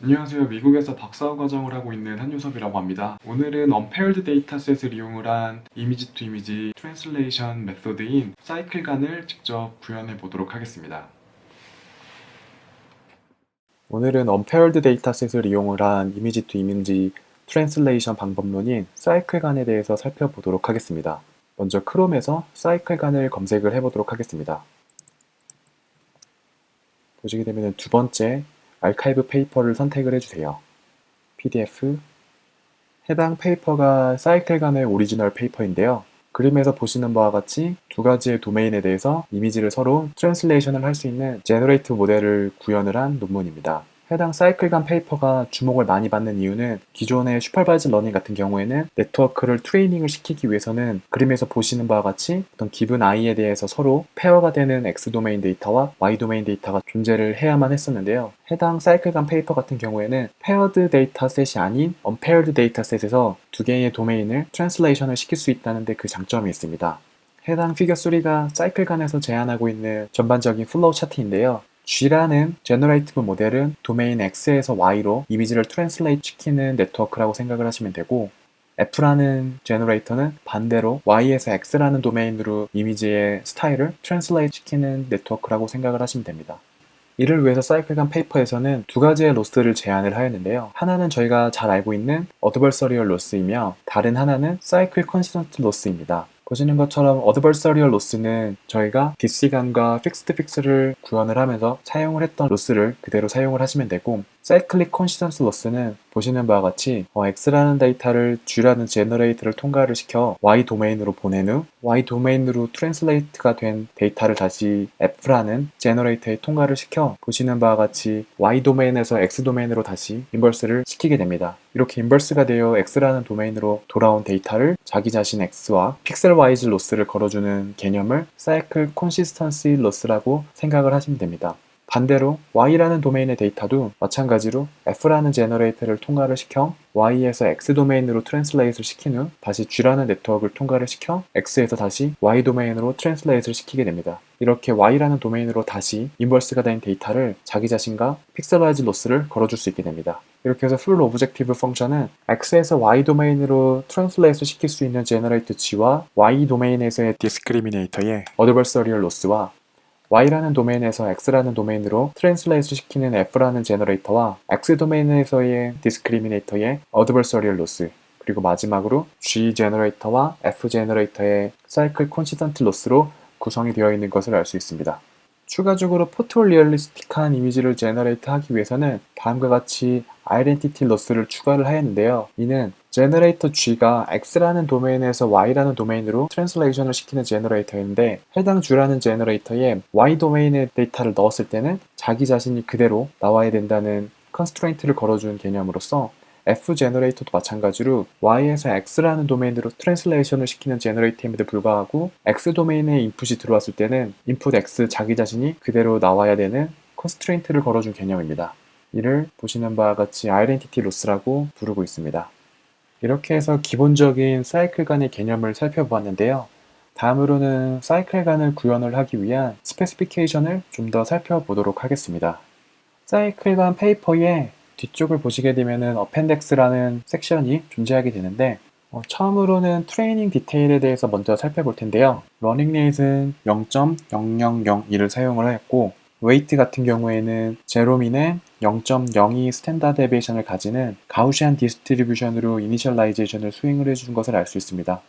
안녕하세요. 미국에서 박사과 과정을 하고 있는 한유섭이라고 합니다. 오늘은 Unpaired 데이터셋을 이용을 한 이미지 투 이미지 트랜슬레이션 메소드인 사이클간을 직접 구현해 보도록 하겠습니다. 오늘은 Unpaired 데이터셋을 이용을 한 이미지 투 이미지 트랜슬레이션 방법론인 사이클간에 대해서 살펴보도록 하겠습니다. 먼저 크롬에서 사이클간을 검색을 해보도록 하겠습니다. 보시게 되면 두 번째 아카이브 페이퍼를 선택을 해주세요. PDF 해당 페이퍼가 사이클간의 오리지널 페이퍼인데요. 그림에서 보시는 바와 같이 두 가지의 도메인에 대해서 이미지를 서로 트랜슬레이션을 할 수 있는 제너레이트 모델을 구현을 한 논문입니다. 해당 사이클간 페이퍼가 주목을 많이 받는 이유는 기존의 슈퍼바이즈 러닝 같은 경우에는 네트워크를 트레이닝을 시키기 위해서는 그림에서 보시는 바와 같이 어떤 기분 i에 대해서 서로 페어가 되는 X 도메인 데이터와 Y 도메인 데이터가 존재를 해야만 했었는데요. 해당 사이클간 페이퍼 같은 경우에는 페어드 데이터셋이 아닌 언페어드 데이터셋에서 두 개의 도메인을 트랜슬레이션을 시킬 수 있다는 데 그 장점이 있습니다. 해당 피겨 3가 사이클간에서 제안하고 있는 전반적인 플로우 차트인데요. G라는 제너레이티브 모델은 도메인 X에서 Y로 이미지를 트랜슬레이트 시키는 네트워크라고 생각을 하시면 되고, F라는 제너레이터는 반대로 Y에서 X라는 도메인으로 이미지의 스타일을 트랜슬레이트 시키는 네트워크라고 생각을 하시면 됩니다. 이를 위해서 사이클간 페이퍼에서는 두 가지의 로스를 제안을 하였는데요. 하나는 저희가 잘 알고 있는 어드버서리얼 로스이며 다른 하나는 사이클 컨시스턴트 로스입니다. 보시는 것처럼 어드버서리얼 로스는 저희가 디시간과 픽스드 픽스를 구현을 하면서 사용을 했던 로스를 그대로 사용을 하시면 되고, 사이클릭 컨시스턴스 로스는 보시는 바와 같이 X라는 데이터를 G라는 제너레이터를 통과를 시켜 Y 도메인으로 보낸 후 Y 도메인으로 트랜슬레이트가 된 데이터를 다시 F라는 제너레이터에 통과를 시켜 보시는 바와 같이 Y 도메인에서 X 도메인으로 다시 인버스를 시키게 됩니다. 이렇게 인버스가 되어 X라는 도메인으로 돌아온 데이터를 자기 자신 X와 픽셀 와이즈 로스를 걸어주는 개념을 사이클 콘시스턴시 로스라고 생각을 하시면 됩니다. 반대로 Y라는 도메인의 데이터도 마찬가지로 F라는 제너레이터를 통과를 시켜 Y에서 X 도메인으로 트랜슬레이트를 시킨 후 다시 G라는 네트워크를 통과를 시켜 X에서 다시 Y 도메인으로 트랜슬레이트를 시키게 됩니다. 이렇게 Y라는 도메인으로 다시 인버스가 된 데이터를 자기 자신과 픽셀와이즈 로스를 걸어줄 수 있게 됩니다. 이렇게 해서 풀 오브젝티브 펑션은 X에서 Y 도메인으로 트랜슬레이트 시킬 수 있는 제너레이트 G와 Y 도메인에서의 디스크리미네이터의 어드버서리얼 로스와 Y라는 도메인에서 X라는 도메인으로 트랜슬레이트 시키는 F라는 제너레이터와 X 도메인에서의 디스크리미네이터의 어드버서리얼 로스, 그리고 마지막으로 G 제너레이터와 F 제너레이터의 사이클 콘시스턴트 로스로 구성이 되어 있는 것을 알 수 있습니다. 추가적으로 포토리얼리스틱한 이미지를 제너레이트 하기 위해서는 다음과 같이 아이덴티티 로스를 추가를 하였는데요. 이는 제너레이터 G가 X라는 도메인에서 Y라는 도메인으로 트랜슬레이션을 시키는 제너레이터인데, 해당 G라는 제너레이터에 Y 도메인의 데이터를 넣었을 때는 자기 자신이 그대로 나와야 된다는 컨스트레인트를 걸어주는 개념으로서 F 제너레이터도 마찬가지로 Y에서 X라는 도메인으로 트랜슬레이션을 시키는 제너레이터임에도 불구하고 X 도메인에 인풋이 들어왔을 때는 인풋 X 자기 자신이 그대로 나와야 되는 컨스트레인트를 걸어준 개념입니다. 이를 보시는 바와 같이 아이덴티티 로스라고 부르고 있습니다. 이렇게 해서 기본적인 사이클간의 개념을 살펴보았는데요. 다음으로는 사이클간을 구현을 하기 위한 스페시피케이션을 좀 더 살펴보도록 하겠습니다. 사이클간 페이퍼의 뒤쪽을 보시게 되면은 어펜덱스라는 섹션이 존재하게 되는데, 처음으로는 트레이닝 디테일에 대해서 먼저 살펴볼 텐데요. 러닝 레이트는 0.0002를 사용을 하였고, 웨이트 같은 경우에는 제로민의 0.02 스탠다드 데비에이션을 가지는 가우시안 디스트리뷰션으로 이니셜라이제이션을 수행을 해준 것을 알 수 있습니다.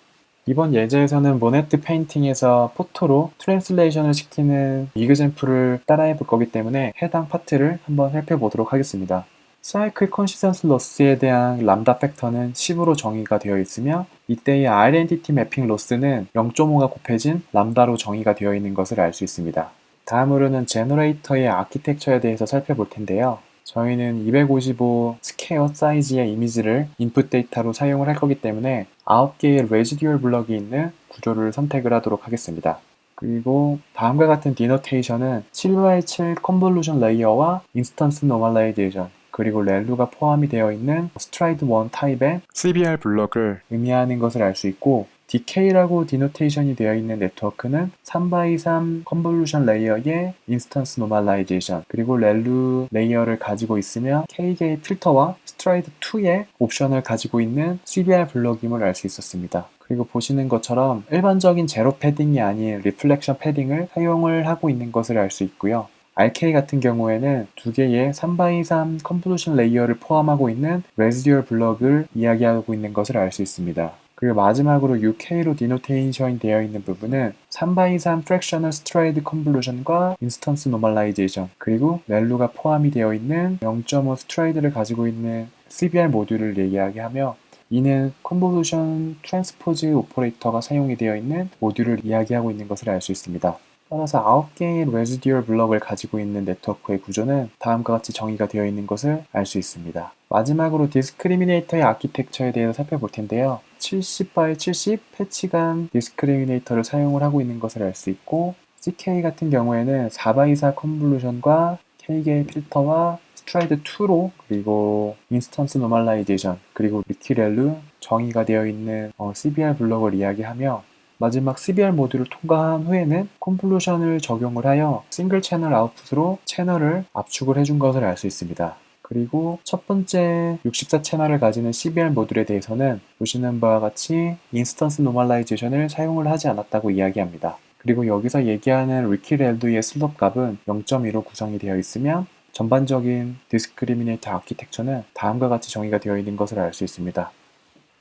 이번 예제에서는 모네트 페인팅에서 포토로 트랜슬레이션을 시키는 이그젬플을 따라해 볼 거기 때문에 해당 파트를 한번 살펴보도록 하겠습니다. 사이클 컨시스턴스 로스에 대한 람다 팩터는 10으로 정의가 되어 있으며, 이때의 아이덴티티 매핑 로스는 0.5가 곱해진 람다로 정의가 되어 있는 것을 알 수 있습니다. 다음으로는 제너레이터의 아키텍처에 대해서 살펴볼 텐데요. 저희는 255 스퀘어 사이즈의 이미지를 인풋 데이터로 사용을 할 거기 때문에 9개의 레지듀얼 블럭이 있는 구조를 선택을 하도록 하겠습니다. 그리고 다음과 같은 디노테이션은 7x7 컨볼루션 레이어와 인스턴스 노멀라이제이션, 그리고 렐루가 포함이 되어 있는 스트라이드 1 타입의 CBR 블럭을 의미하는 것을 알 수 있고, DK라고 디노테이션이 되어 있는 네트워크는 3x3 컨볼루션 레이어의 인스턴스 노멀라이제이션, 그리고 렐루 레이어를 가지고 있으며 K게이트 필터와 스트라이드 2의 옵션을 가지고 있는 CBR 블럭임을 알 수 있었습니다. 그리고 보시는 것처럼 일반적인 제로 패딩이 아닌 리플렉션 패딩을 사용을 하고 있는 것을 알 수 있고요. RK 같은 경우에는 두 개의 3x3 컨볼루션 레이어를 포함하고 있는 레지듀얼 블럭을 이야기하고 있는 것을 알 수 있습니다. 그리고 마지막으로 UK로 디노테이션이 되어 있는 부분은 3x3 프랙셔널 스트라이드 컨볼루션과 인스턴스 노멀라이제이션, 그리고 렐루가 포함이 되어 있는 0.5 스트라이드를 가지고 있는 CBR 모듈을 이야기하며, 이는 컨볼루션 트랜스포즈 오퍼레이터가 사용이 되어 있는 모듈을 이야기하고 있는 것을 알 수 있습니다. 따라서 9개의 레지듀얼 블럭을 가지고 있는 네트워크의 구조는 다음과 같이 정의가 되어 있는 것을 알 수 있습니다. 마지막으로 디스크리미네이터의 아키텍처에 대해서 살펴볼 텐데요. 70x70 패치 간 디스크리미네이터를 사용을 하고 있는 것을 알 수 있고, CK 같은 경우에는 4x4 컨볼루션과 K게인 필터와 스트라이드 2로, 그리고 인스턴스 노멀라이제이션, 그리고 리퀴렐루 정의가 되어 있는 CBR 블럭을 이야기하며, 마지막 CBR 모듈을 통과한 후에는 컨볼루션을 적용을 하여 싱글 채널 아웃풋으로 채널을 압축을 해준 것을 알 수 있습니다. 그리고 첫 번째 64 채널을 가지는 CBR 모듈에 대해서는 보시는 바와 같이 인스턴스 노멀라이제이션을 사용을 하지 않았다고 이야기합니다. 그리고 여기서 얘기하는 리퀴렐루의 슬롭 값은 0.2로 구성이 되어 있으며, 전반적인 디스크리미네이터 아키텍처는 다음과 같이 정의가 되어 있는 것을 알 수 있습니다.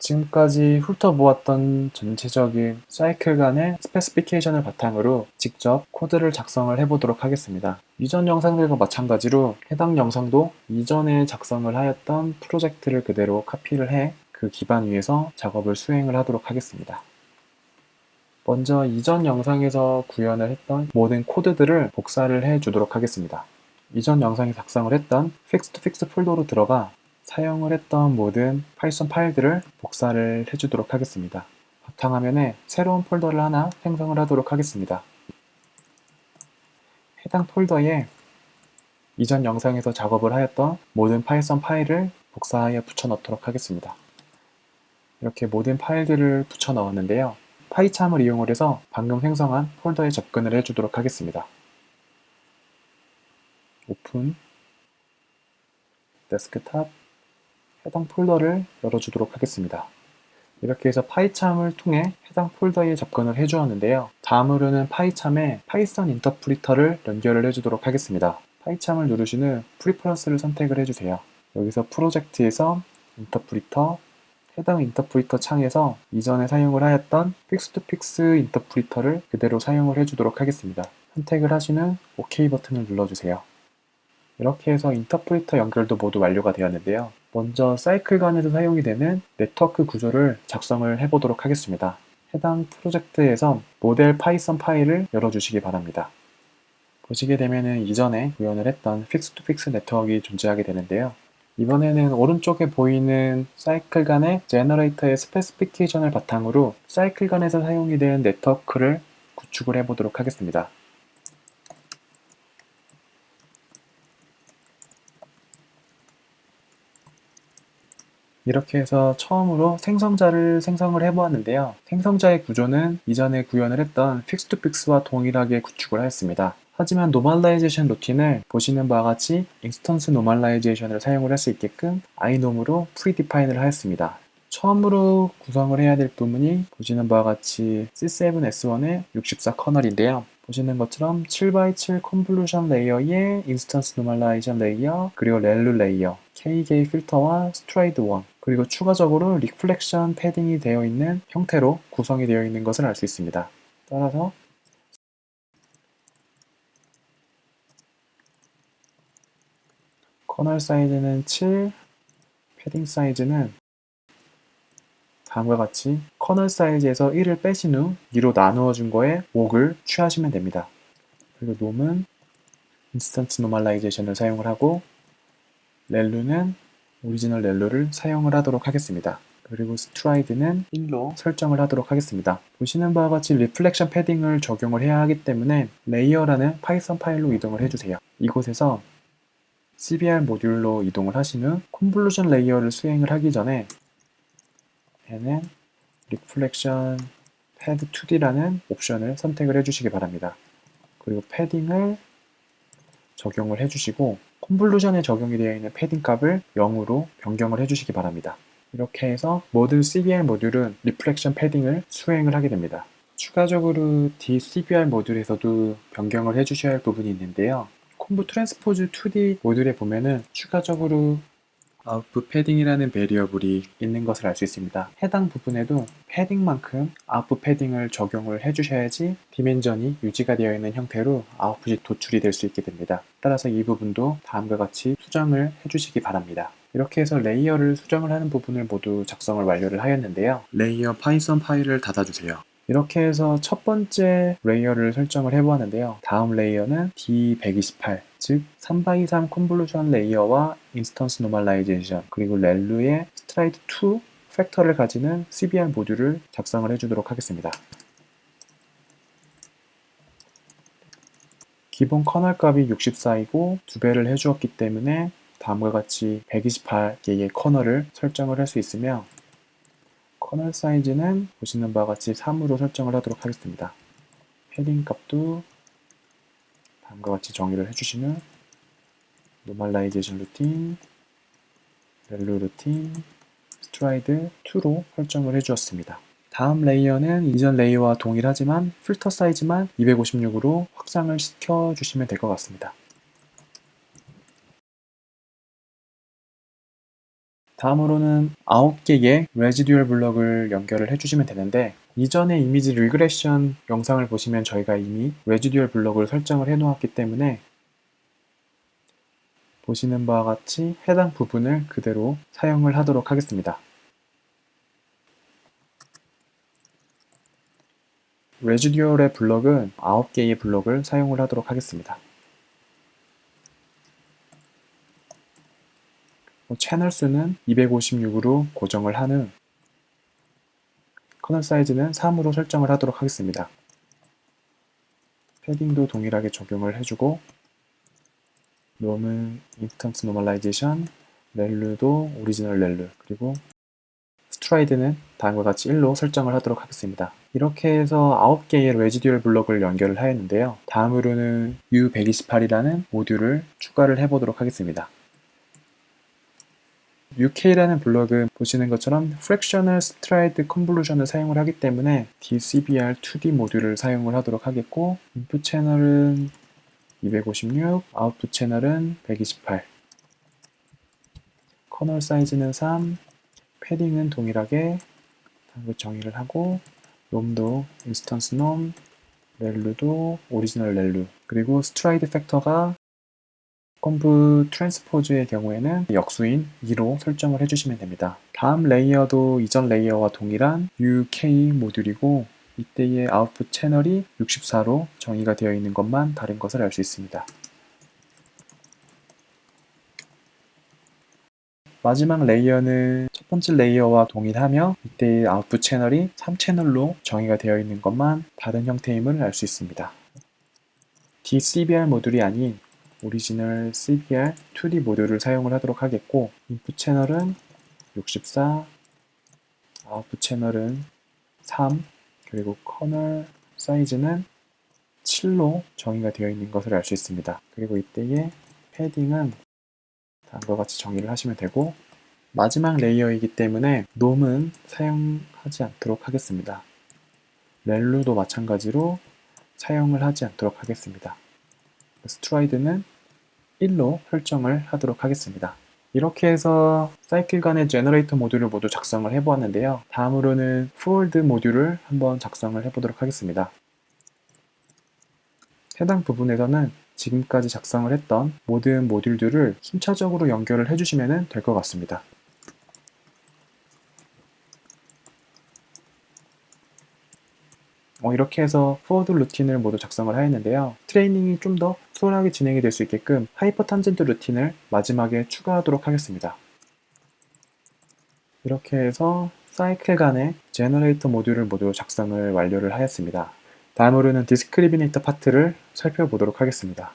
지금까지 훑어보았던 전체적인 사이클 간의 스페시피케이션을 바탕으로 직접 코드를 작성을 해보도록 하겠습니다. 이전 영상들과 마찬가지로 해당 영상도 이전에 작성을 하였던 프로젝트를 그대로 카피를 해 그 기반 위에서 작업을 수행을 하도록 하겠습니다. 먼저 이전 영상에서 구현을 했던 모든 코드들을 복사를 해주도록 하겠습니다. 이전 영상에 작성을 했던 fix2fix 폴더로 들어가 사용을 했던 모든 파이썬 파일들을 복사를 해주도록 하겠습니다. 바탕화면에 새로운 폴더를 하나 생성을 하도록 하겠습니다. 해당 폴더에 이전 영상에서 작업을 하였던 모든 파이썬 파일을 복사하여 붙여 넣도록 하겠습니다. 이렇게 모든 파일들을 붙여 넣었는데요. 파이참을 이용을 해서 방금 생성한 폴더에 접근을 해주도록 하겠습니다. 오픈, 데스크탑, 해당 폴더를 열어주도록 하겠습니다. 이렇게 해서 파이참을 통해 해당 폴더에 접근을 해주었는데요. 다음으로는 파이참에 파이썬 인터프리터를 연결을 해주도록 하겠습니다. 파이참을 누르신 후 프리퍼런스를 선택을 해주세요. 여기서 프로젝트에서 인터프리터, 해당 인터프리터 창에서 이전에 사용을 하였던 fix2fix 인터프리터를 그대로 사용을 해주도록 하겠습니다. 선택을 하신 후 OK 버튼을 눌러주세요. 이렇게 해서 인터프리터 연결도 모두 완료가 되었는데요. 먼저 사이클 간에서 사용이 되는 네트워크 구조를 작성을 해보도록 하겠습니다. 해당 프로젝트에서 모델 파이썬 파일을 열어주시기 바랍니다. 보시게 되면은 이전에 구현을 했던 fix2fix 네트워크가 존재하게 되는데요. 이번에는 오른쪽에 보이는 사이클 간의 제너레이터의 스페시피케이션을 바탕으로 사이클 간에서 사용이 되는 네트워크를 구축을 해보도록 하겠습니다. 이렇게 해서 처음으로 생성자를 생성을 해보았는데요. 생성자의 구조는 이전에 구현을 했던 fix2fix와 동일하게 구축을 하였습니다. 하지만 노멀라이제이션 루틴을 보시는 바와 같이 인스턴스 노멀라이제이션을 사용을 할 수 있게끔 inom으로 프리디파인을 하였습니다. 처음으로 구성을 해야 될 부분이 보시는 바와 같이 C7S1의 64 커널인데요. 보시는 것처럼 7x7 컨볼루션 레이어의 인스턴스 노멀라이제이션 레이어, 그리고 렐루 레이어, K게이 필터와 스트라이드 1, 그리고 추가적으로 리플렉션 패딩이 되어 있는 형태로 구성이 되어 있는 것을 알 수 있습니다. 따라서 커널 사이즈는 7, 패딩 사이즈는 다음과 같이 커널 사이즈에서 1을 빼신 후 2로 나누어 준 거에 5를 취하시면 됩니다. 그리고 놈은 인스턴트 노멀라이제이션을 사용을 하고, 렐루는 오리지널 렐루를 사용을 하도록 하겠습니다. 그리고 스트라이드는 1로 설정을 하도록 하겠습니다. 보시는 바와 같이 리플렉션 패딩을 적용을 해야 하기 때문에 레이어라는 파이썬 파일로 이동을 해주세요. 이곳에서 CBR 모듈로 이동을 하신 후 컨볼루션 레이어를 수행을 하기 전에 얘는 리플렉션 Head 2D라는 옵션을 선택을 해주시기 바랍니다. 그리고 패딩을 적용을 해주시고 컨볼루션에 적용이 되어 있는 패딩 값을 0으로 변경을 해주시기 바랍니다. 이렇게 해서 모든 CBR 모듈은 리플렉션 패딩을 수행을 하게 됩니다. 추가적으로 DCBR 모듈에서도 변경을 해주셔야 할 부분이 있는데요. 콤보 트랜스포즈 2D 모듈에 보면은 추가적으로 아웃풋 패딩이라는 베리어블이 있는 것을 알 수 있습니다. 해당 부분에도 패딩만큼 아웃풋 패딩을 적용을 해주셔야지 디멘전이 유지가 되어 있는 형태로 아웃풋이 도출이 될 수 있게 됩니다. 따라서 이 부분도 다음과 같이 수정을 해주시기 바랍니다. 이렇게 해서 레이어를 수정을 하는 부분을 모두 작성을 완료를 하였는데요. 레이어 파이썬 파일을 닫아주세요. 이렇게 해서 첫 번째 레이어를 설정을 해보았는데요. 다음 레이어는 D128, 즉 3x3 컨볼루션 레이어와 인스턴스 노멀라이제이션, 그리고 렐루의 스트라이드 2 팩터를 가지는 CBR 모듈을 작성을 해주도록 하겠습니다. 기본 커널 값이 64이고 2배를 해주었기 때문에 다음과 같이 128개의 커널을 설정을 할 수 있으며 커널 사이즈는 보시는 바와 같이 3으로 설정을 하도록 하겠습니다. 패딩 값도 다음과 같이 정의를 해주시면 노멀라이제이션 루틴, 렐루 루틴, 스트라이드 2로 설정을 해주었습니다. 다음 레이어는 이전 레이어와 동일하지만 필터 사이즈만 256으로 확장을 시켜주시면 될 것 같습니다. 다음으로는 9개의 레지듀얼 블럭을 연결을 해주시면 되는데 이전에 이미지 리그레션 영상을 보시면 저희가 이미 레지듀얼 블럭을 설정을 해 놓았기 때문에 보시는 바와 같이 해당 부분을 그대로 사용을 하도록 하겠습니다. 레지듀얼의 블럭은 9개의 블럭을 사용을 하도록 하겠습니다. 채널 수는 256으로 고정을 한 후 커널 사이즈는 3으로 설정을 하도록 하겠습니다. 패딩도 동일하게 적용을 해주고 롬은 인스턴스 노멀라이제이션, 렐루도 오리지널 렐루, 그리고 스트라이드는 다음과 같이 1로 설정을 하도록 하겠습니다. 이렇게 해서 9개의 레지듀얼 블럭을 연결을 하였는데요. 다음으로는 U128이라는 모듈을 추가를 해보도록 하겠습니다. UK라는 블럭은 보시는 것처럼 Fractional Stride Convolution을 사용을 하기 때문에 DCBR 2D 모듈을 사용을 하도록 하겠고 인풋 채널은 256, 아웃풋 채널은 128, 커널 사이즈는 3, 패딩은 동일하게 정의를 하고 롬도 인스턴스 놈, 렐루도 오리지널 렐루, 그리고 스트라이드 팩터가 콤브 트랜스포즈의 경우에는 역수인 2로 설정을 해주시면 됩니다. 다음 레이어도 이전 레이어와 동일한 UK 모듈이고 이때의 아웃풋 채널이 64로 정의가 되어 있는 것만 다른 것을 알 수 있습니다. 마지막 레이어는 첫 번째 레이어와 동일하며 이때의 아웃풋 채널이 3채널로 정의가 되어 있는 것만 다른 형태임을 알 수 있습니다. DCBR 모듈이 아닌 오리지널 CBR 2D 모듈을 사용을 하도록 하겠고 인풋 채널은 64, 아웃풋 채널은 3, 그리고 커널 사이즈는 7로 정의가 되어 있는 것을 알 수 있습니다. 그리고 이때의 패딩은 다음과 같이 정의를 하시면 되고 마지막 레이어이기 때문에 놈은 사용하지 않도록 하겠습니다. 렐루도 마찬가지로 사용을 하지 않도록 하겠습니다. 스트라이드는 1로 설정을 하도록 하겠습니다. 이렇게 해서 사이클 간의 제너레이터 모듈을 모두 작성을 해보았는데요. 다음으로는 forward 모듈을 한번 작성을 해보도록 하겠습니다. 해당 부분에서는 지금까지 작성을 했던 모든 모듈들을 순차적으로 연결을 해주시면 될 것 같습니다. 이렇게 해서 포워드 루틴을 모두 작성을 하였는데요. 트레이닝이 좀 더 수월하게 진행이 될 수 있게끔 하이퍼 탄젠트 루틴을 마지막에 추가하도록 하겠습니다. 이렇게 해서 사이클 간의 제너레이터 모듈을 모두 작성을 완료를 하였습니다. 다음으로는 디스크리미네이터 파트를 살펴보도록 하겠습니다.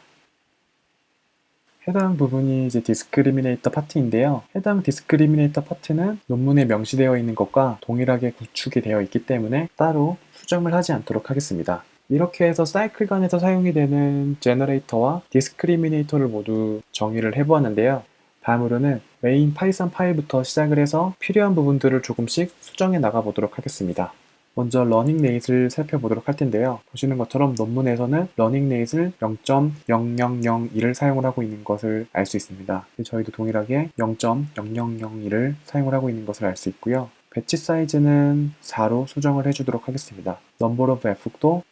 해당 부분이 이제 디스크리미네이터 파트인데요. 해당 디스크리미네이터 파트는 논문에 명시되어 있는 것과 동일하게 구축이 되어 있기 때문에 따로 수정을 하지 않도록 하겠습니다. 이렇게 해서 사이클간에서 사용이 되는 제너레이터와 디스크리미네이터를 모두 정의를 해보았는데요. 다음으로는 메인 파이썬 파일부터 시작을 해서 필요한 부분들을 조금씩 수정해 나가 보도록 하겠습니다. 먼저 러닝 레이스를 살펴보도록 할 텐데요. 보시는 것처럼 논문에서는 러닝 레이스를 0.0002를 사용을 하고 있는 것을 알 수 있습니다. 저희도 동일하게 0.0002를 사용을 하고 있는 것을 알 수 있고요. 배치 사이즈는 4로 수정을 해주도록 하겠습니다. 넘버 오브 f도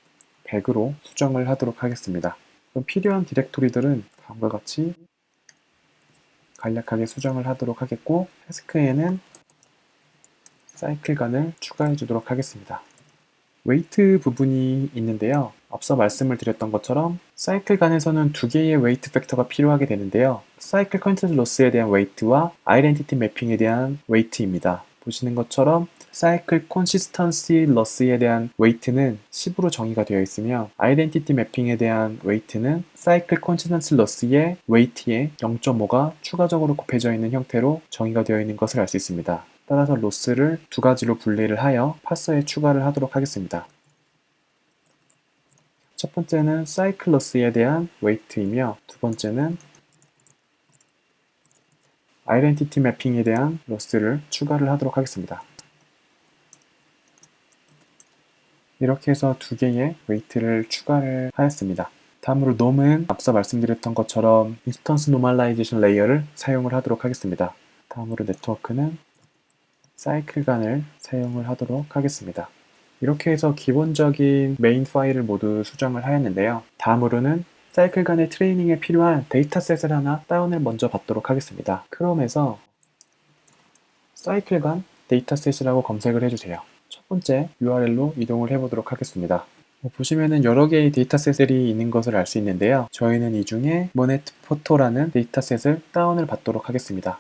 100으로 수정을 하도록 하겠습니다. 그럼 필요한 디렉토리들은 다음과 같이 간략하게 수정을 하도록 하겠고, 태스크에는 사이클간을 추가해 주도록 하겠습니다. 웨이트 부분이 있는데요. 앞서 말씀을 드렸던 것처럼 사이클간에서는 두 개의 웨이트 팩터가 필요하게 되는데요. 사이클 컨텐츠 로스에 대한 웨이트와 아이덴티티 매핑에 대한 웨이트입니다. 보시는 것처럼 사이클 콘시스턴시 러스에 대한 웨이트는 10으로 정의가 되어 있으며 아이덴티티 매핑에 대한 웨이트는 사이클 콘시스턴시 러스의 웨이트에 0.5가 추가적으로 곱해져 있는 형태로 정의가 되어 있는 것을 알 수 있습니다. 따라서 로스를 두 가지로 분리를 하여 파서에 추가를 하도록 하겠습니다. 첫 번째는 사이클 로스에 대한 웨이트이며 두 번째는 아이덴티티 매핑에 대한 로스를 추가를 하도록 하겠습니다. 이렇게 해서 두 개의 웨이트를 추가를 하였습니다. 다음으로 놈은 앞서 말씀드렸던 것처럼 인스턴스 노멀라이제이션 레이어를 사용을 하도록 하겠습니다. 다음으로 네트워크는 사이클간을 사용을 하도록 하겠습니다. 이렇게 해서 기본적인 메인 파일을 모두 수정을 하였는데요. 다음으로는 사이클간의 트레이닝에 필요한 데이터셋을 하나 다운을 먼저 받도록 하겠습니다. 크롬에서 사이클간 데이터셋이라고 검색을 해주세요. 첫 번째 URL로 이동을 해보도록 하겠습니다. 보시면은 여러 개의 데이터셋이 있는 것을 알 수 있는데요. 저희는 이 중에 모네트 포토라는 데이터셋을 다운을 받도록 하겠습니다.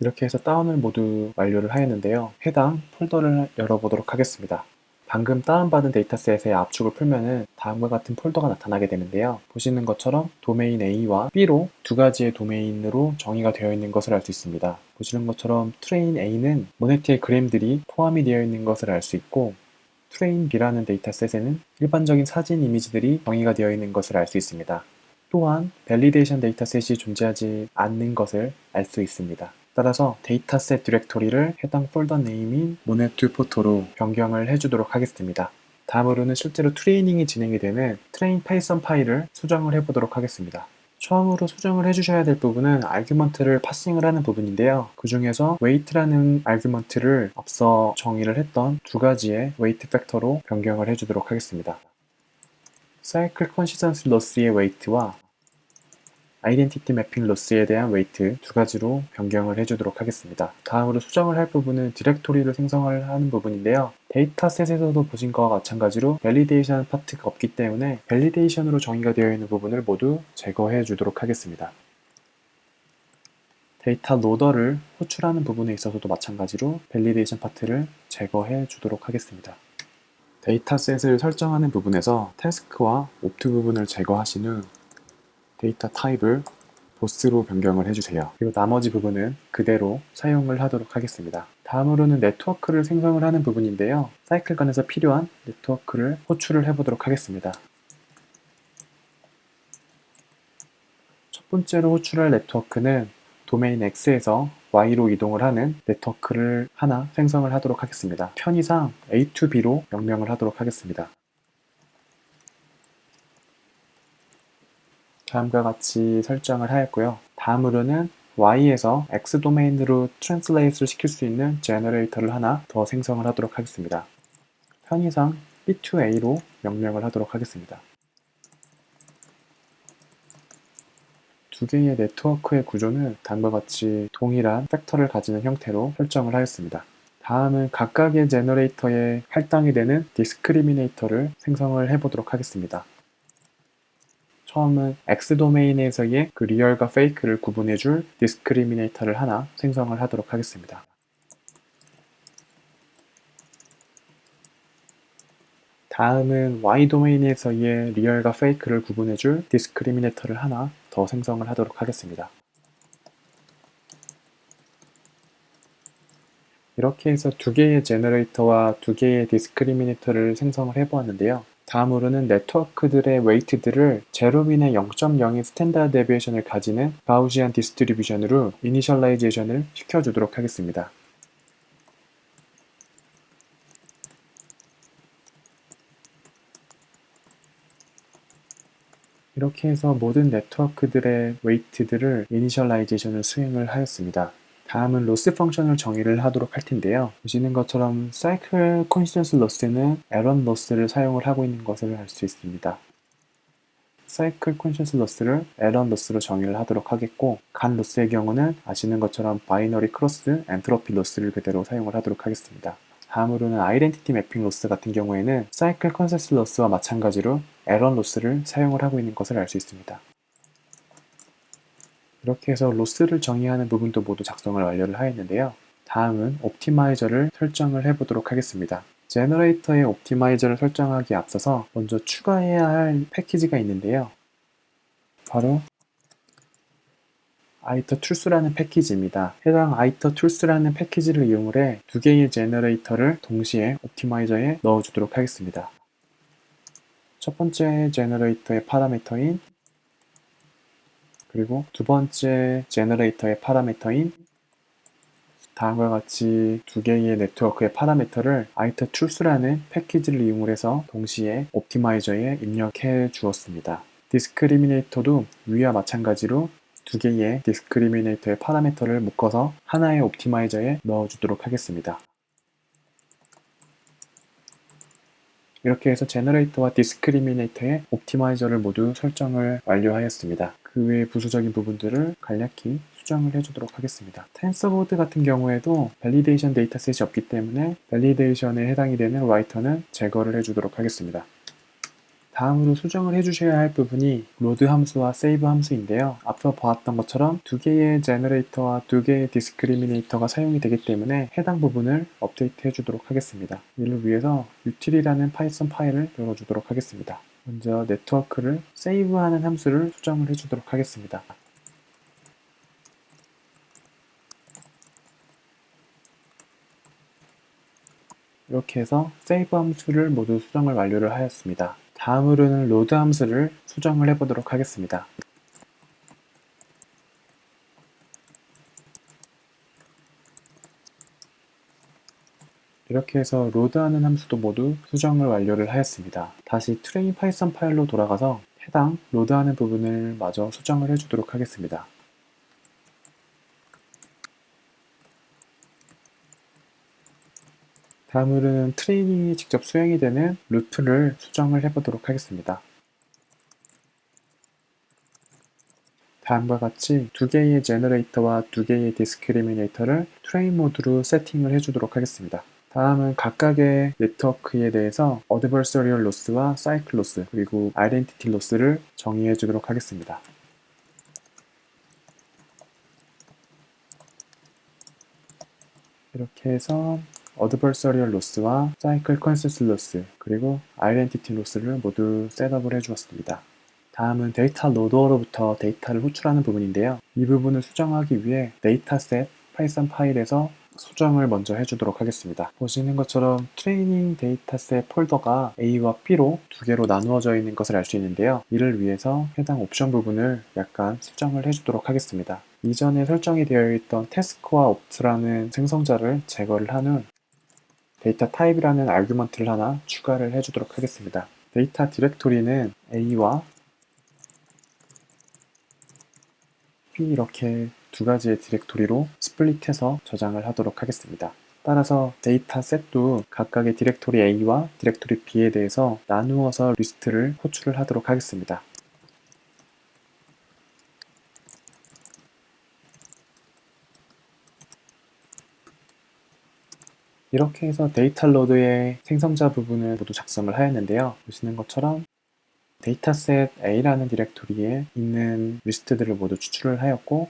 이렇게 해서 다운을 모두 완료를 하였는데요. 해당 폴더를 열어보도록 하겠습니다. 방금 다운받은 데이터셋의 압축을 풀면은 다음과 같은 폴더가 나타나게 되는데요. 보시는 것처럼 도메인 A와 B로 두 가지의 도메인으로 정의가 되어 있는 것을 알 수 있습니다. 보시는 것처럼 트레인 A는 모네트의 그램들이 포함이 되어 있는 것을 알 수 있고 트레인 B라는 데이터셋에는 일반적인 사진 이미지들이 정의가 되어 있는 것을 알 수 있습니다. 또한 밸리데이션 데이터셋이 존재하지 않는 것을 알 수 있습니다. 따라서 데이터셋 디렉토리를 해당 폴더 네임인 모네트 포토로 변경을 해주도록 하겠습니다. 다음으로는 실제로 트레이닝이 진행이 되는 트레인 파이썬 파일을 수정을 해보도록 하겠습니다. 처음으로 수정을 해주셔야 될 부분은 아규먼트를 파싱을 하는 부분인데요. 그 중에서 웨이트라는 아규먼트를 앞서 정의를 했던 두 가지의 웨이트 팩터로 변경을 해주도록 하겠습니다. 사이클 컨시스턴시 로스의 웨이트와 아이덴티티 매핑 로스에 대한 웨이트 두 가지로 변경을 해주도록 하겠습니다. 다음으로 수정을 할 부분은 디렉토리를 생성을 하는 부분인데요. 데이터셋에서도 보신 것과 마찬가지로 밸리데이션 파트가 없기 때문에 밸리데이션으로 정의가 되어 있는 부분을 모두 제거해 주도록 하겠습니다. 데이터 로더를 호출하는 부분에 있어서도 마찬가지로 밸리데이션 파트를 제거해 주도록 하겠습니다. 데이터셋을 설정하는 부분에서 태스크와 옵트 부분을 제거하신 후 데이터 타입을 보스로 변경을 해주세요. 그리고 나머지 부분은 그대로 사용을 하도록 하겠습니다. 다음으로는 네트워크를 생성을 하는 부분인데요. 사이클간에서 필요한 네트워크를 호출을 해보도록 하겠습니다. 첫 번째로 호출할 네트워크는 도메인 X에서 Y로 이동을 하는 네트워크를 하나 생성을 하도록 하겠습니다. 편의상 A to B로 명명을 하도록 하겠습니다. 다음과 같이 설정을 하였고요. 다음으로는 Y에서 X 도메인으로 트랜슬레이트를 시킬 수 있는 제너레이터를 하나 더 생성을 하도록 하겠습니다. 편의상 B2A로 명명을 하도록 하겠습니다. 두 개의 네트워크의 구조는 다음과 같이 동일한 팩터를 가지는 형태로 설정을 하였습니다. 다음은 각각의 제너레이터에 할당이 되는 디스크리미네이터를 생성을 해보도록 하겠습니다. 처음은 X 도메인에서의 그 리얼과 페이크를 구분해줄 디스크리미네이터를 하나 생성을 하도록 하겠습니다. 다음은 Y 도메인에서의 리얼과 페이크를 구분해줄 디스크리미네이터를 하나 더 생성을 하도록 하겠습니다. 이렇게 해서 두 개의 제너레이터와 두 개의 디스크리미네이터를 생성을 해보았는데요. 다음으로는 네트워크들의 웨이트들을 0빈의 0.0의 스탠다드 데비에이션을 가지는 가우시안 디스트리뷰션으로 이니셜라이제이션을 시켜주도록 하겠습니다. 이렇게 해서 모든 네트워크들의 웨이트들을 이니셜라이제이션을 수행을 하였습니다. 다음은 로스 펑션을 정의를 하도록 할 텐데요. 보시는 것처럼 사이클 콘시전스 로스는 에런 로스를 사용을 하고 있는 것을 알 수 있습니다. 사이클 콘시전스 로스를 에런 로스로 정의를 하도록 하겠고, 간 로스의 경우는 아시는 것처럼 바이너리 크로스 엔트로피 로스를 그대로 사용을 하도록 하겠습니다. 다음으로는 아이덴티티 매핑 로스 같은 경우에는 사이클 컨센서스 로스와 마찬가지로 에런 로스를 사용을 하고 있는 것을 알 수 있습니다. 이렇게 해서 로스를 정의하는 부분도 모두 작성을 완료를 하였는데요. 다음은 옵티마이저를 설정을 해보도록 하겠습니다. 제너레이터의 옵티마이저를 설정하기에 앞서서 먼저 추가해야 할 패키지가 있는데요. 바로 아이터툴스라는 패키지입니다. 해당 아이터툴스라는 패키지를 이용해 두 개의 제너레이터를 동시에 옵티마이저에 넣어주도록 하겠습니다. 첫 번째 제너레이터의 파라미터인 그리고 두 번째 제너레이터의 파라미터인 다음과 같이 두 개의 네트워크의 파라미터를 아이터툴스라는 패키지를 이용해서 동시에 옵티마이저에 입력해 주었습니다. 디스크리미네이터도 위와 마찬가지로 두 개의 디스크리미네이터의 파라미터를 묶어서 하나의 옵티마이저에 넣어주도록 하겠습니다. 이렇게 해서 제너레이터와 디스크리미네이터의 옵티마이저를 모두 설정을 완료하였습니다. 그 외의 부수적인 부분들을 간략히 수정을 해주도록 하겠습니다. 텐서보드 같은 경우에도 밸리데이션 데이터셋이 없기 때문에 밸리데이션에 해당이 되는 라이터는 제거를 해주도록 하겠습니다. 다음으로 수정을 해주셔야 할 부분이 로드 함수와 세이브 함수인데요. 앞서 보았던 것처럼 두 개의 제너레이터와 두 개의 디스크리미네이터가 사용이 되기 때문에 해당 부분을 업데이트 해주도록 하겠습니다. 이를 위해서 util이라는 파이썬 파일을 열어주도록 하겠습니다. 먼저 네트워크를 세이브하는 함수를 수정을 해주도록 하겠습니다. 이렇게 해서 세이브 함수를 모두 수정을 완료를 하였습니다. 다음으로는 로드 함수를 수정을 해보도록 하겠습니다. 이렇게 해서 로드하는 함수도 모두 수정을 완료를 하였습니다. 다시 트레인 파이썬 파일로 돌아가서 해당 로드하는 부분을 마저 수정을 해주도록 하겠습니다. 다음으로는 트레이닝이 직접 수행이 되는 루트를 수정을 해보도록 하겠습니다. 다음과 같이 두 개의 제너레이터와 두 개의 디스크리미네이터를 트레인 모드로 세팅을 해주도록 하겠습니다. 다음은 각각의 네트워크에 대해서 어드버서리얼 로스와 사이클 로스 그리고 아이덴티티 로스를 정의해 주도록 하겠습니다. 이렇게 해서 어드버서리얼 로스와 사이클 컨센서스 로스 그리고 아이덴티티 로스를 모두 셋업을 해주었습니다. 다음은 데이터 로더로부터 데이터를 호출하는 부분인데요. 이 부분을 수정하기 위해 데이터셋 파이썬 파일에서 수정을 먼저 해주도록 하겠습니다. 보시는 것처럼 트레이닝 데이터셋 폴더가 A와 B로 두 개로 나누어져 있는 것을 알 수 있는데요. 이를 위해서 해당 옵션 부분을 약간 수정을 해주도록 하겠습니다. 이전에 설정이 되어 있던 태스크와 옵트라는 생성자를 제거를 한 후 데이터 타입이라는 아규먼트를 하나 추가를 해주도록 하겠습니다. 데이터 디렉토리는 A와 B 이렇게 두 가지의 디렉토리로 스플릿해서 저장을 하도록 하겠습니다. 따라서 데이터 셋도 각각의 디렉토리 A와 디렉토리 B에 대해서 나누어서 리스트를 호출을 하도록 하겠습니다. 이렇게 해서 데이터 로드의 생성자 부분을 모두 작성을 하였는데요. 보시는 것처럼 데이터셋 A라는 디렉토리에 있는 리스트들을 모두 추출을 하였고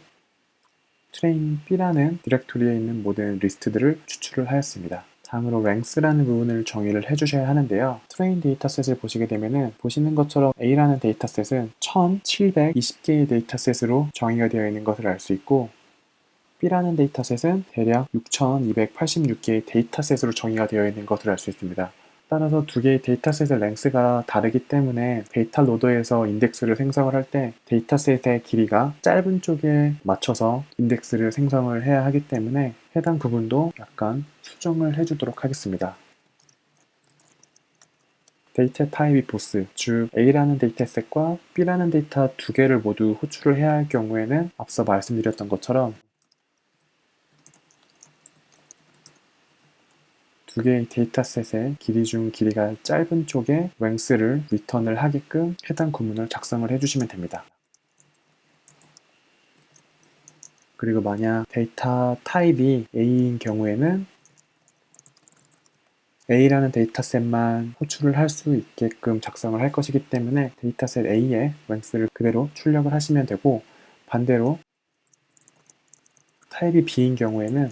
트레인 B라는 디렉토리에 있는 모든 리스트들을 추출을 하였습니다. 다음으로 랭스라는 부분을 정의를 해주셔야 하는데요. 트레인 데이터셋을 보시게 되면은 보시는 것처럼 A라는 데이터셋은 1720개의 데이터셋으로 정의가 되어 있는 것을 알 수 있고 B라는 데이터셋은 대략 6286개의 데이터셋으로 정의가 되어 있는 것을 알 수 있습니다. 따라서 두 개의 데이터셋의 랭스가 다르기 때문에 데이터 로더에서 인덱스를 생성을 할 때 데이터셋의 길이가 짧은 쪽에 맞춰서 인덱스를 생성을 해야 하기 때문에 해당 부분도 약간 수정을 해주도록 하겠습니다. 데이터 타입이 보스, 즉 A라는 데이터셋과 B라는 데이터 두 개를 모두 호출을 해야 할 경우에는 앞서 말씀드렸던 것처럼 두 개의 데이터셋의 길이 중 길이가 짧은 쪽에 length를 리턴을 하게끔 해당 구문을 작성을 해주시면 됩니다. 그리고 만약 데이터 타입이 A인 경우에는 A라는 데이터셋만 호출을 할 수 있게끔 작성을 할 것이기 때문에 데이터셋 A의 length를 그대로 출력을 하시면 되고, 반대로 타입이 B인 경우에는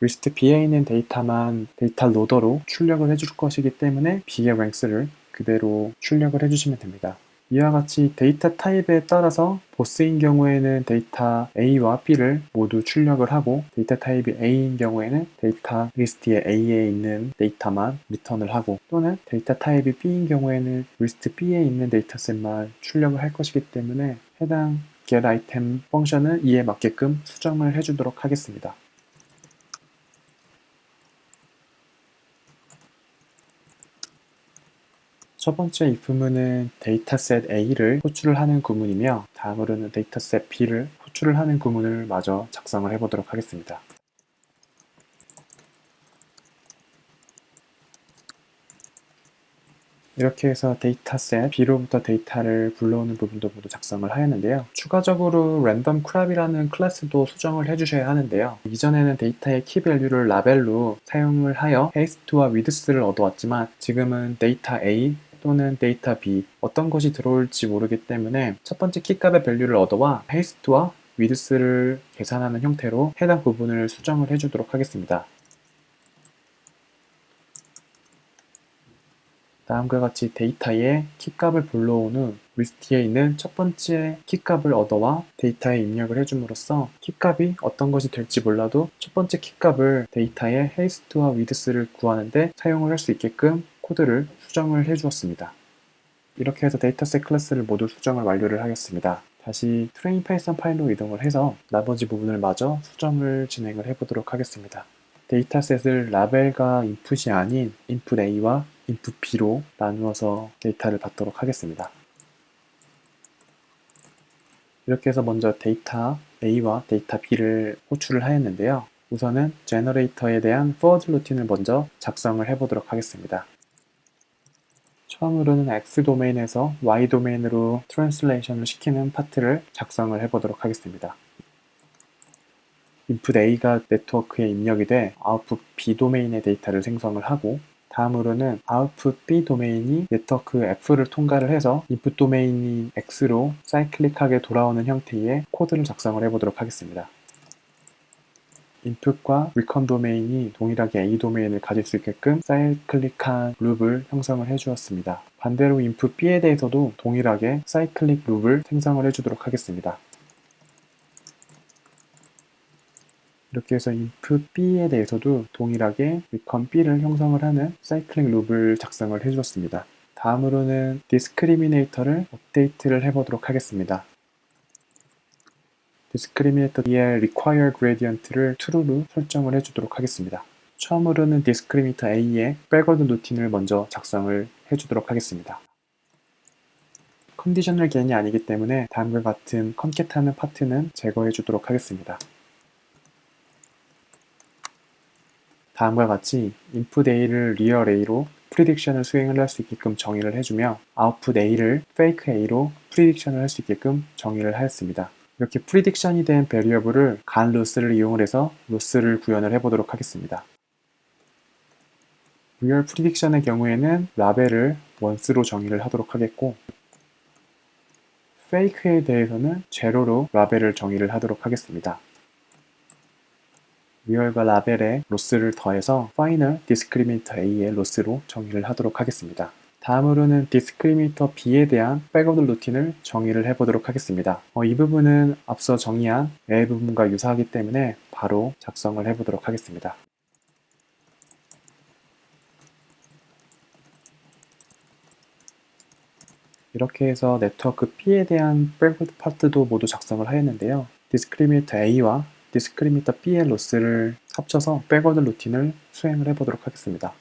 리스트 B에 있는 데이터만 데이터 로더로 출력을 해줄 것이기 때문에 B의 length를 그대로 출력을 해주시면 됩니다. 이와 같이 데이터 타입에 따라서 보스인 경우에는 데이터 A와 B를 모두 출력을 하고, 데이터 타입이 A인 경우에는 데이터 리스트에 A에 있는 데이터만 리턴을 하고, 또는 데이터 타입이 B인 경우에는 리스트 B에 있는 데이터셋만 출력을 할 것이기 때문에 해당 getItem 펑션은 이에 맞게끔 수정을 해주도록 하겠습니다. 첫 번째 if문은 데이터셋 A를 호출을 하는 구문이며, 다음으로는 데이터셋 B를 호출을 하는 구문을 마저 작성을 해보도록 하겠습니다. 이렇게 해서 데이터셋 B로부터 데이터를 불러오는 부분도 모두 작성을 하였는데요. 추가적으로 랜덤 크랍이라는 클래스도 수정을 해주셔야 하는데요. 이전에는 데이터의 키밸류를 라벨로 사용을 하여 헤이스트와 위드스를 얻어왔지만, 지금은 데이터 A 또는 데이터 B 어떤 것이 들어올지 모르기 때문에 첫 번째 키값의 밸류를 얻어와 헤이스트와 위드스를 계산하는 형태로 해당 부분을 수정을 해주도록 하겠습니다. 다음과 같이 데이터의 키값을 불러온 후 리스트에 있는 첫 번째 키값을 얻어와 데이터에 입력을 해줌으로써 키값이 어떤 것이 될지 몰라도 첫 번째 키값을 데이터의 헤이스트와 위드스를 구하는데 사용을 할 수 있게끔 코드를 수정을 해주었습니다. 이렇게 해서 데이터셋 클래스를 모두 수정을 완료를 하였습니다. 다시 트레인 파이썬 파일로 이동을 해서 나머지 부분을 마저 수정을 진행을 해보도록 하겠습니다. 데이터셋을 라벨과 인풋이 아닌 인풋 A와 인풋 B로 나누어서 데이터를 받도록 하겠습니다. 이렇게 해서 먼저 데이터 A와 데이터 B를 호출을 하였는데요. 우선은 제너레이터에 대한 forward 루틴을 먼저 작성을 해보도록 하겠습니다. 처음으로는 X 도메인에서 Y 도메인으로 트랜슬레이션을 시키는 파트를 작성을 해보도록 하겠습니다. 인풋 A가 네트워크에 입력이 돼 아웃풋 B 도메인의 데이터를 생성을 하고, 다음으로는 아웃풋 B 도메인이 네트워크 F를 통과를 해서 인풋 도메인이 X로 사이클릭하게 돌아오는 형태의 코드를 작성을 해보도록 하겠습니다. 인풋과 리컨 도메인이 동일하게 A 도메인을 가질 수 있게끔 사이클릭한 룹을 형성을 해주었습니다. 반대로 인풋 B에 대해서도 동일하게 사이클릭 룹을 생성을 해주도록 하겠습니다. 이렇게 해서 input B에 대해서도 동일하게 recon B를 형성을 하는 사이클릭 룹을 작성을 해주었습니다. 다음으로는 discriminator를 업데이트를 해보도록 하겠습니다. discriminator B의 require gradient를 true로 설정을 해주도록 하겠습니다. 처음으로는 discriminator A의 backward 루틴을 먼저 작성을 해주도록 하겠습니다. 컨디셔널 개인이 아니기 때문에 다음과 같은 concat 하는 파트는 제거해 주도록 하겠습니다. 다음과 같이 input A를 real A로 prediction을 수행을 할 수 있게끔 정의를 해주며 output A를 fake A로 prediction을 할 수 있게끔 정의를 하였습니다. 이렇게 prediction이 된 variable을 간 loss를 이용을 해서 loss를 구현을 해보도록 하겠습니다. real prediction의 경우에는 라벨을 once로 정의를 하도록 하겠고, fake에 대해서는 제로로 라벨을 정의를 하도록 하겠습니다. 리얼과 라벨에 로스를 더해서 final discriminator A의 로스로 정의를 하도록 하겠습니다. 다음으로는 디스크리미네이터 B에 대한 백오더 루틴을 정의를 해보도록 하겠습니다. 이 부분은 앞서 정의한 A 부분과 유사하기 때문에 바로 작성을 해보도록 하겠습니다. 이렇게 해서 네트워크 B에 대한 백오더 파트도 모두 작성을 하였는데요. 디스크리미네이터 A와 디스크리미네이터 B의 로스를 합쳐서 백오더 루틴을 수행을 해보도록 하겠습니다.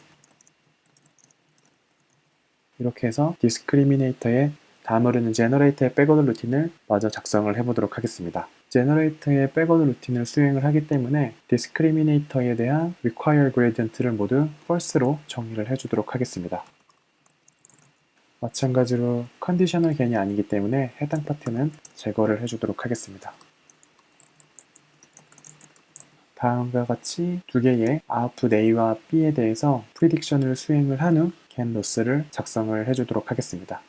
이렇게 해서 디스크리미네이터의 다음으로는 제너레이터의 백오더 루틴을 마저 작성을 해보도록 하겠습니다. 제너레이터의 백오더 루틴을 수행을 하기 때문에 디스크리미네이터에 대한 require gradient를 모두 false로 정의를 해주도록 하겠습니다. 마찬가지로 컨디셔널 겐이 아니기 때문에 해당 파트는 제거를 해주도록 하겠습니다. 다음과 같이 두 개의 output A와 B에 대해서 프리딕션을 수행을 한 후 겐 로스를 작성을 해주도록 하겠습니다.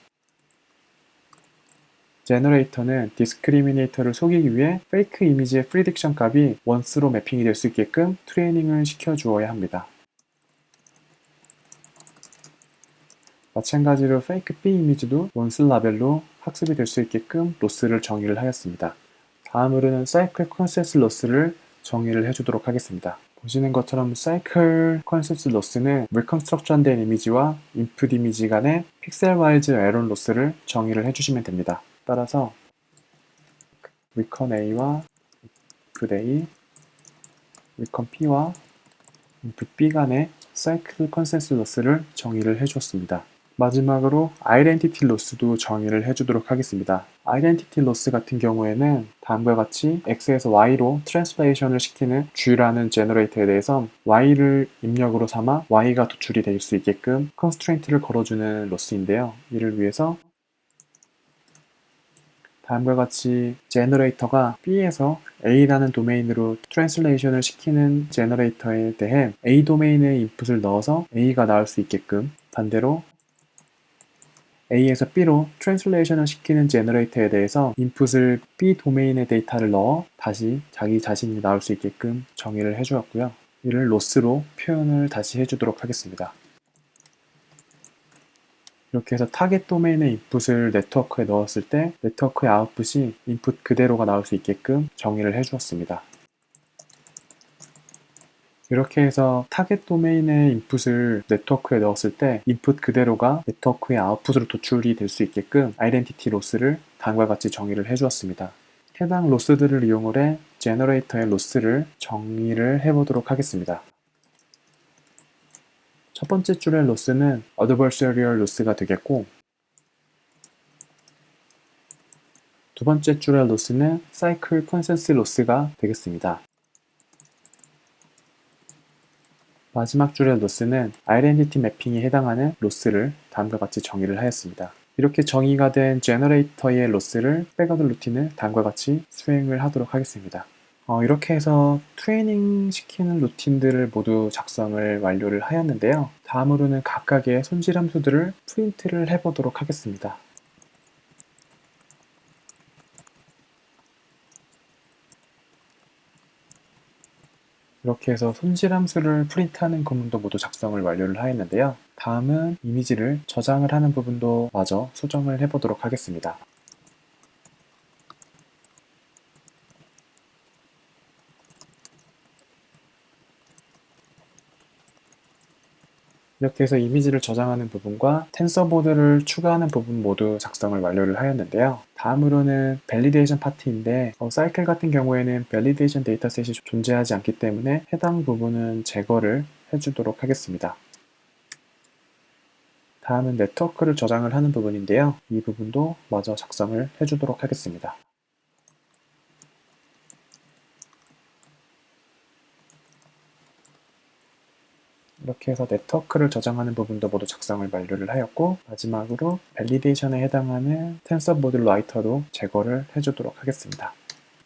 제너레이터는 디스크리미네이터를 속이기 위해 페이크 이미지의 프리딕션 값이 원스로 매핑이 될 수 있게끔 트레이닝을 시켜주어야 합니다. 마찬가지로 페이크 B 이미지도 원스 라벨로 학습이 될 수 있게끔 로스를 정의를 하였습니다. 다음으로는 사이클 컨센스 로스를 정의를 해주도록 하겠습니다. 보시는 것처럼 사이클 컨센스 로스는 리컨스트럭션 된 이미지와 인풋 이미지 간의 픽셀 와이즈 에런 로스를 정의를 해주시면 됩니다. 따라서 recon A와 input A, recon P와 input B 간의 사이클 컨센스 로스를 정의를 해주었습니다. 마지막으로 아이덴티티 로스도 정의를 해주도록 하겠습니다. 아이덴티티 로스 같은 경우에는 다음과 같이 X에서 Y로 트랜스레이션을 시키는 G라는 제너레이터에 대해서 Y를 입력으로 삼아 Y가 도출이 될 수 있게끔 컨스트레인트를 걸어주는 로스인데요. 이를 위해서 다음과 같이 제너레이터가 B에서 A라는 도메인으로 트랜스레이션을 시키는 제너레이터에 대해 A 도메인의 인풋을 넣어서 A가 나올 수 있게끔, 반대로 A에서 B로 트랜슬레이션을 시키는 제너레이터에 대해서 인풋을 B 도메인의 데이터를 넣어 다시 자기 자신이 나올 수 있게끔 정의를 해주었고요. 이를 로스로 표현을 다시 해주도록 하겠습니다. 이렇게 해서 타겟 도메인의 인풋을 네트워크에 넣었을 때 네트워크의 아웃풋이 인풋 그대로가 나올 수 있게끔 정의를 해주었습니다. 이렇게 해서 타겟 도메인의 인풋을 네트워크에 넣었을 때 인풋 그대로가 네트워크의 아웃풋으로 도출이 될 수 있게끔 아이덴티티 로스를 다음과 같이 정의를 해주었습니다. 해당 로스들을 이용해 제너레이터의 로스를 정의를 해보도록 하겠습니다. 첫 번째 줄의 로스는 adversarial 로스가 되겠고, 두 번째 줄의 로스는 cycle consensus 로스가 되겠습니다. 마지막 줄의 로스는 아이덴티티 매핑에 해당하는 로스를 다음과 같이 정의를 하였습니다. 이렇게 정의가 된 제너레이터의 로스를 백오더 루틴을 다음과 같이 수행을 하도록 하겠습니다. 이렇게 해서 트레이닝 시키는 루틴들을 모두 작성을 완료를 하였는데요. 다음으로는 각각의 손질 함수들을 프린트를 해보도록 하겠습니다. 이렇게 해서 손질 함수를 프린트하는 부분도 모두 작성을 완료를 하였는데요. 다음은 이미지를 저장을 하는 부분도 마저 수정을 해보도록 하겠습니다. 이렇게 해서 이미지를 저장하는 부분과 텐서보드를 추가하는 부분 모두 작성을 완료를 하였는데요. 다음으로는 밸리데이션 파트인데 사이클 같은 경우에는 밸리데이션 데이터셋이 존재하지 않기 때문에 해당 부분은 제거를 해주도록 하겠습니다. 다음은 네트워크를 저장을 하는 부분인데요. 이 부분도 마저 작성을 해주도록 하겠습니다. 이렇게 해서 네트워크를 저장하는 부분도 모두 작성을 완료를 하였고, 마지막으로 밸리데이션에 해당하는 텐서보드 라이터도 제거를 해주도록 하겠습니다.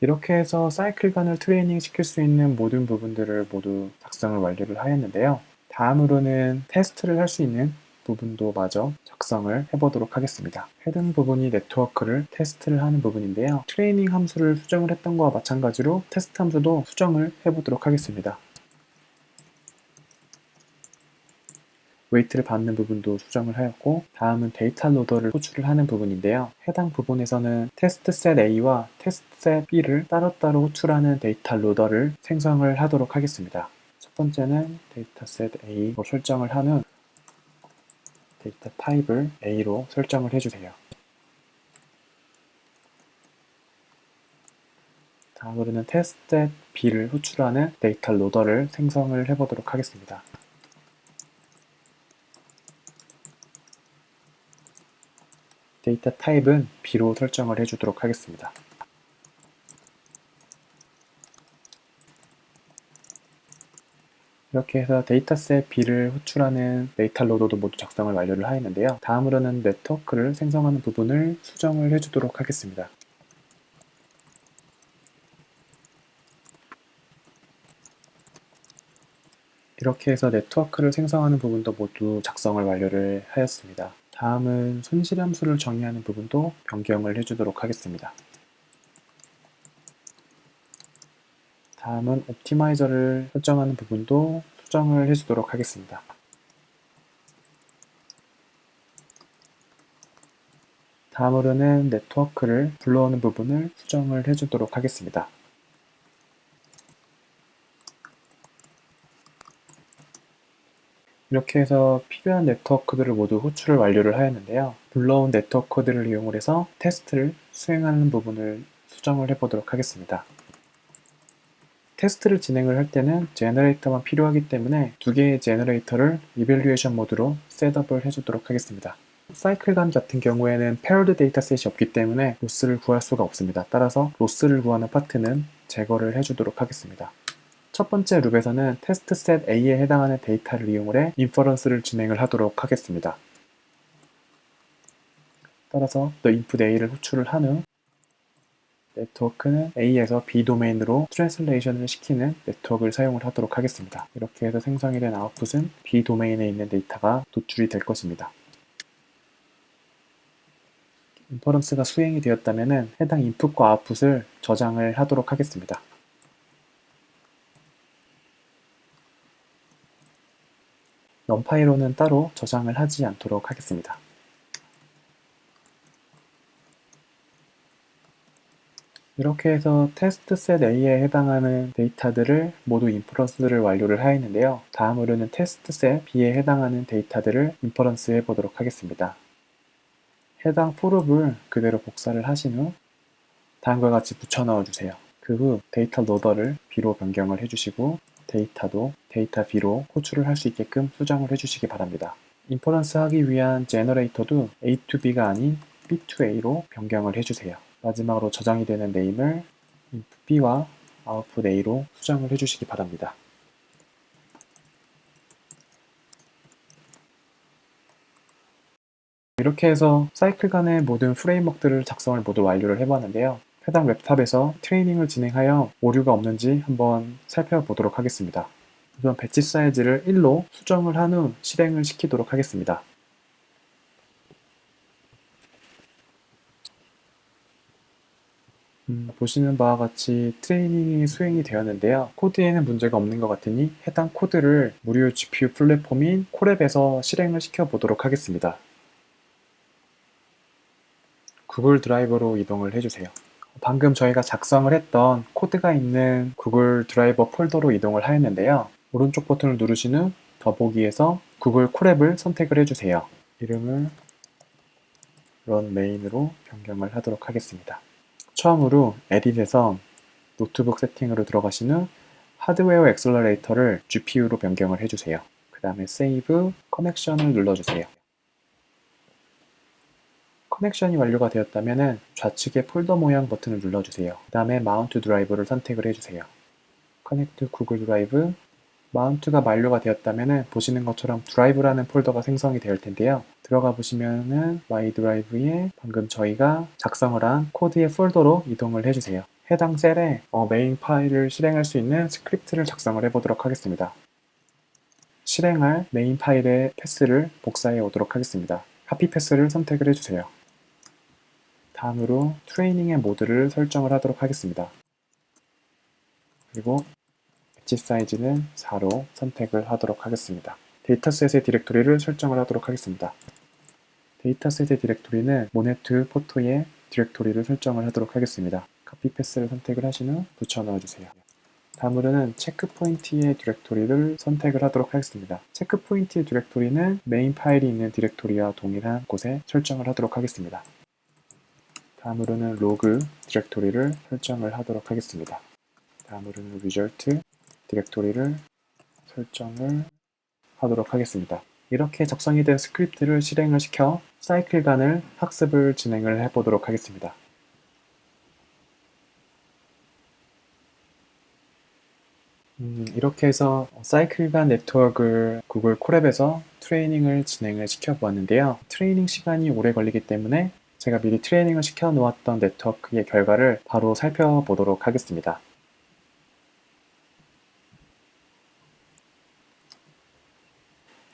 이렇게 해서 사이클간을 트레이닝 시킬 수 있는 모든 부분들을 모두 작성을 완료를 하였는데요. 다음으로는 테스트를 할 수 있는 부분도 마저 작성을 해보도록 하겠습니다. 해당 부분이 네트워크를 테스트를 하는 부분인데요. 트레이닝 함수를 수정을 했던 것과 마찬가지로 테스트 함수도 수정을 해보도록 하겠습니다. 웨이트를 받는 부분도 수정을 하였고, 다음은 데이터 로더를 호출을 하는 부분인데요. 해당 부분에서는 테스트셋 A와 테스트셋 B를 따로따로 호출하는 데이터 로더를 생성을 하도록 하겠습니다. 첫 번째는 데이터셋 A로 설정을 한 후 데이터 타입을 A로 설정을 해주세요. 다음으로는 테스트셋 B를 호출하는 데이터 로더를 생성을 해보도록 하겠습니다. 데이터 타입은 B로 설정을 해주도록 하겠습니다. 이렇게 해서 데이터셋 B를 호출하는 데이터 로더도 모두 작성을 완료를 하였는데요. 다음으로는 네트워크를 생성하는 부분을 수정을 해주도록 하겠습니다. 이렇게 해서 네트워크를 생성하는 부분도 모두 작성을 완료를 하였습니다. 다음은 손실함수를 정의하는 부분도 변경을 해주도록 하겠습니다. 다음은 옵티마이저를 설정하는 부분도 수정을 해주도록 하겠습니다. 다음으로는 네트워크를 불러오는 부분을 수정을 해주도록 하겠습니다. 이렇게 해서 필요한 네트워크들을 모두 호출을 완료를 하였는데요. 불러온 네트워크들을 이용을 해서 테스트를 수행하는 부분을 수정을 해보도록 하겠습니다. 테스트를 진행을 할 때는 제너레이터만 필요하기 때문에 두 개의 제너레이터를 이벨리에이션 모드로 셋업을 해주도록 하겠습니다. 사이클간 같은 경우에는 페어드 데이터셋이 없기 때문에 로스를 구할 수가 없습니다. 따라서 로스를 구하는 파트는 제거를 해주도록 하겠습니다. 첫 번째 룹에서는 테스트셋 A에 해당하는 데이터를 이용해 인퍼런스를 진행을 하도록 하겠습니다. 따라서 the input A를 호출을 한 후 네트워크는 A에서 B 도메인으로 트랜슬레이션을 시키는 네트워크를 사용을 하도록 하겠습니다. 이렇게 해서 생성이 된 아웃풋은 B 도메인에 있는 데이터가 도출이 될 것입니다. 인퍼런스가 수행이 되었다면 해당 인풋과 아웃풋을 저장을 하도록 하겠습니다. 넘파이로는 따로 저장을 하지 않도록 하겠습니다. 이렇게 해서 테스트셋 A에 해당하는 데이터들을 모두 인퍼런스를 완료를 하였는데요. 다음으로는 테스트셋 B에 해당하는 데이터들을 인퍼런스 해보도록 하겠습니다. 해당 포룹을 그대로 복사를 하신 후 다음과 같이 붙여 넣어주세요. 그 후 데이터 로더를 B로 변경을 해주시고 데이터도 데이터 B로 호출을 할 수 있게끔 수정을 해주시기 바랍니다. 인퍼런스 하기 위한 제너레이터도 A to B가 아닌 B to A로 변경을 해주세요. 마지막으로 저장이 되는 네임을 input B와 output A로 수정을 해주시기 바랍니다. 이렇게 해서 사이클 간의 모든 프레임워크들을 작성을 모두 완료를 해봤는데요. 해당 웹탑에서 트레이닝을 진행하여 오류가 없는지 한번 살펴보도록 하겠습니다. 우선 배치 사이즈를 1로 수정을 한 후 실행을 시키도록 하겠습니다. 보시는 바와 같이 트레이닝이 수행이 되었는데요. 코드에는 문제가 없는 것 같으니 해당 코드를 무료 GPU 플랫폼인 콜앱에서 실행을 시켜보도록 하겠습니다. 구글 드라이버로 이동을 해주세요. 방금 저희가 작성을 했던 코드가 있는 구글 드라이버 폴더로 이동을 하였는데요. 오른쪽 버튼을 누르신 후 더보기에서 구글 콜앱을 선택을 해주세요. 이름을 run main으로 변경을 하도록 하겠습니다. 처음으로 에딧에서 노트북 세팅으로 들어가신 후 하드웨어 액셀러레이터를 GPU로 변경을 해주세요. 그 다음에 Save 커넥션을 눌러주세요. 커넥션이 완료가 되었다면 좌측의 폴더 모양 버튼을 눌러주세요. 그 다음에 마운트 드라이브를 선택을 해주세요. 커넥트 구글 드라이브 마운트가 완료가 되었다면 보시는 것처럼 드라이브라는 폴더가 생성이 되어 텐데요. 들어가 보시면은 Y 드라이브에 방금 저희가 작성을 한 코드의 폴더로 이동을 해주세요. 해당 셀에 메인 파일을 실행할 수 있는 스크립트를 작성을 해보도록 하겠습니다. 실행할 메인 파일의 패스를 복사해 오도록 하겠습니다. 카피 패스를 선택을 해주세요. 다음으로 트레이닝의 모드를 설정을 하도록 하겠습니다. 그리고 배치 사이즈는 4로 선택을 하도록 하겠습니다. 데이터셋의 디렉토리를 설정을 하도록 하겠습니다. 데이터셋의 디렉토리는 모네트 포토의 디렉토리를 설정을 하도록 하겠습니다. 카피 패스를 선택을 하신 후 붙여 넣어주세요. 다음으로는 체크포인트의 디렉토리를 선택을 하도록 하겠습니다. 체크포인트의 디렉토리는 메인 파일이 있는 디렉토리와 동일한 곳에 설정을 하도록 하겠습니다. 다음으로는 로그 디렉토리를 설정을 하도록 하겠습니다. 다음으로는 result 디렉토리를 설정을 하도록 하겠습니다. 이렇게 작성이 된 스크립트를 실행을 시켜 사이클간을 학습을 진행을 해보도록 하겠습니다. 이렇게 해서 사이클간 네트워크를 구글 콜앱에서 트레이닝을 진행을 시켜보았는데요. 트레이닝 시간이 오래 걸리기 때문에 제가 미리 트레이닝을 시켜 놓았던 네트워크의 결과를 바로 살펴보도록 하겠습니다.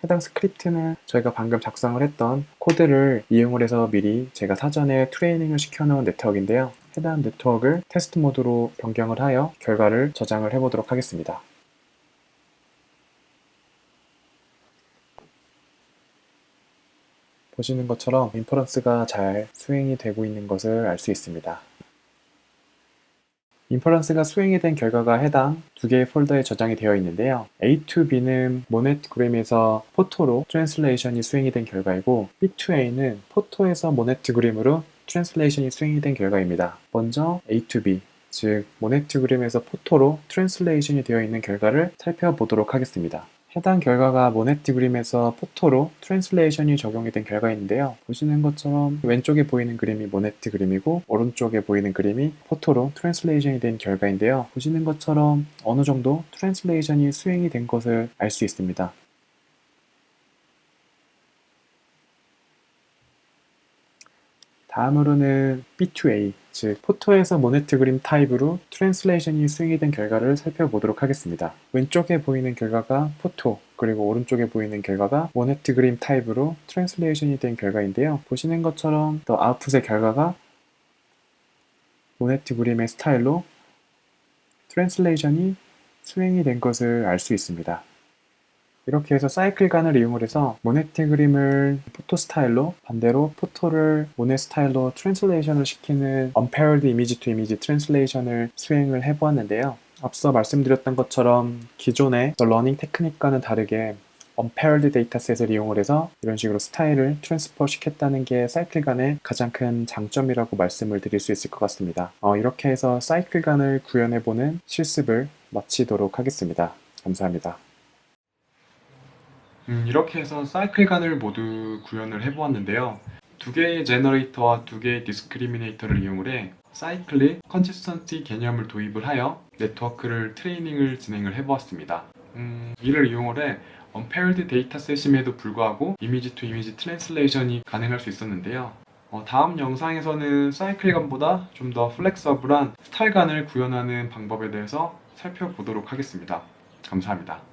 해당 스크립트는 저희가 방금 작성을 했던 코드를 이용을 해서 미리 제가 사전에 트레이닝을 시켜놓은 네트워크인데요. 해당 네트워크를 테스트 모드로 변경을 하여 결과를 저장을 해보도록 하겠습니다. 보시는 것처럼 인퍼런스가 잘 수행이 되고 있는 것을 알 수 있습니다. 인퍼런스가 수행이 된 결과가 해당 두 개의 폴더에 저장이 되어 있는데요. A2B는 모네트그램에서 포토로 트랜슬레이션이 수행이 된 결과이고 B2A는 포토에서 모네트그램으로 트랜슬레이션이 수행이 된 결과입니다. 먼저 A2B, 즉 모네트그램에서 포토로 트랜슬레이션이 되어 있는 결과를 살펴보도록 하겠습니다. 해당 결과가 모네트그램에서 포토로 트랜슬레이션이 적용이 된 결과인데요. 보시는 것처럼 왼쪽에 보이는 그림이 모네트그램이고 오른쪽에 보이는 그림이 포토로 트랜슬레이션이 된 결과인데요. 보시는 것처럼 어느 정도 트랜슬레이션이 수행이 된 것을 알 수 있습니다. 다음으로는 B2A, 즉 포토에서 모네트그램 타입으로 트랜슬레이션이 수행이 된 결과를 살펴보도록 하겠습니다. 왼쪽에 보이는 결과가 포토, 그리고 오른쪽에 보이는 결과가 모네트그램 타입으로 트랜슬레이션이 된 결과인데요. 보시는 것처럼 더 아웃풋의 결과가 모네트그램의 스타일로 트랜슬레이션이 수행이 된 것을 알 수 있습니다. 이렇게 해서 사이클간을 이용을 해서 모네트그램을 포토 스타일로, 반대로 포토를 모네 스타일로 트랜슬레이션을 시키는 unpaired image to image 트랜슬레이션을 수행을 해보았는데요. 앞서 말씀드렸던 것처럼 기존의 러닝 테크닉과는 다르게 unpaired 데이터셋을 이용을 해서 이런 식으로 스타일을 트랜스퍼 시켰다는 게 사이클간의 가장 큰 장점이라고 말씀을 드릴 수 있을 것 같습니다. 이렇게 해서 사이클간을 구현해보는 실습을 마치도록 하겠습니다. 감사합니다. 이렇게 해서 사이클간을 모두 구현을 해보았는데요. 두 개의 제너레이터와 두 개의 디스크리미네이터를 이용을 해 사이클릭 컨시스턴시 개념을 도입을 하여 네트워크를 트레이닝을 진행을 해보았습니다. 이를 이용을 해 unpaired 데이터셋임에도 불구하고 이미지 투 이미지 트랜슬레이션이 가능할 수 있었는데요. 다음 영상에서는 사이클간보다 좀 더 플렉서블한 스타일간을 구현하는 방법에 대해서 살펴보도록 하겠습니다. 감사합니다.